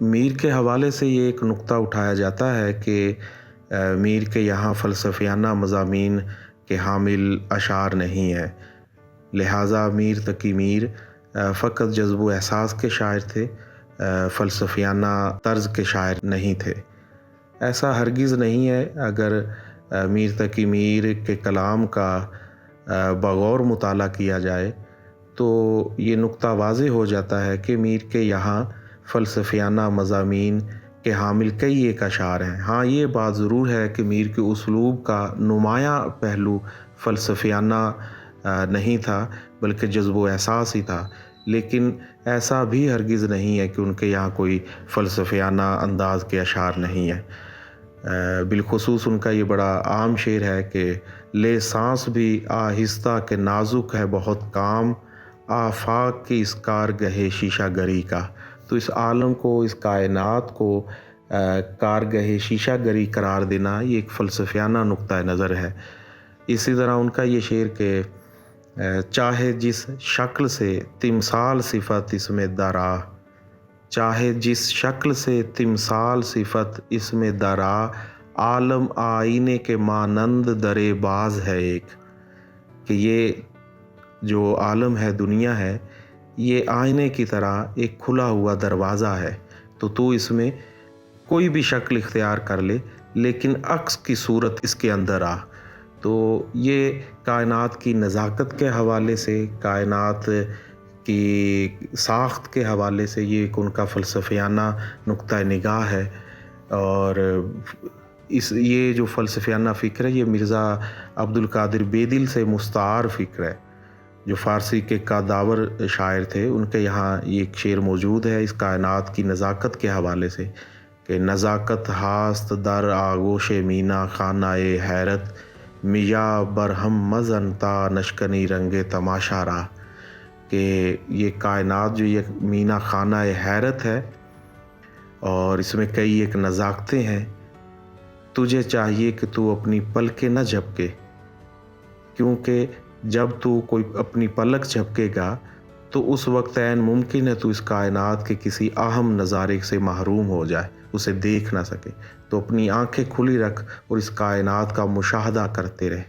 میر کے حوالے سے یہ ایک نقطہ اٹھایا جاتا ہے کہ میر کے یہاں فلسفیانہ مضامین کے حامل اشعار نہیں ہیں، لہٰذا میر تقی میر فقط جذب و احساس کے شاعر تھے، فلسفیانہ طرز کے شاعر نہیں تھے۔ ایسا ہرگز نہیں ہے۔ اگر میر تقی میر کے کلام کا بغور مطالعہ کیا جائے تو یہ نقطہ واضح ہو جاتا ہے کہ میر کے یہاں فلسفیانہ مضامین کے حامل کئی ایک اشعار ہیں۔ ہاں، یہ بات ضرور ہے کہ میر کے اسلوب کا نمایاں پہلو فلسفیانہ نہیں تھا بلکہ جذب و احساس ہی تھا، لیکن ایسا بھی ہرگز نہیں ہے کہ ان کے یہاں کوئی فلسفیانہ انداز کے اشعار نہیں ہیں۔ بالخصوص ان کا یہ بڑا عام شعر ہے کہ لے سانس بھی آہستہ کہ نازک ہے بہت کام، آفاق کی اس کارگہ شیشہ گری کا۔ تو اس عالم کو، اس کائنات کو کارگہ شیشہ گری قرار دینا یہ ایک فلسفیانہ نقطہ نظر ہے۔ اسی طرح ان کا یہ شعر کہ چاہے جس شکل سے تمثال صفت اس میں درا، چاہے جس شکل سے تمثال صفت اس میں درا، عالم آئینے کے مانند درِ باز ہے ایک، کہ یہ جو عالم ہے، دنیا ہے، یہ آئینے کی طرح ایک کھلا ہوا دروازہ ہے، تو اس میں کوئی بھی شکل اختیار کر لے لیکن عکس کی صورت اس کے اندر آ۔ تو یہ کائنات کی نزاکت کے حوالے سے، کائنات کی ساخت کے حوالے سے یہ ایک ان کا فلسفیانہ نقطہ نگاہ ہے، اور یہ جو فلسفیانہ فکر ہے یہ مرزا عبدالقادر بیدل سے مستعار فکر ہے، جو فارسی کے کاداور شاعر تھے۔ ان کے یہاں یہ ایک شعر موجود ہے اس کائنات کی نزاکت کے حوالے سے کہ نزاکت ہاست در آغوش مینا خانہ حیرت، میا برہم مزن تا نشکنی رنگ تماشا را، کہ یہ کائنات جو یہ مینا خانہ حیرت ہے اور اس میں کئی ایک نزاکتیں ہیں، تجھے چاہیے کہ تو اپنی پلکیں نہ جھپکے، کیونکہ جب تو کوئی اپنی پلک جھپکے گا تو اس وقت عین ممکن ہے تو اس کائنات کے کسی اہم نظارے سے محروم ہو جائے، اسے دیکھ نہ سکے۔ تو اپنی آنکھیں کھلی رکھ اور اس کائنات کا مشاہدہ کرتے رہے۔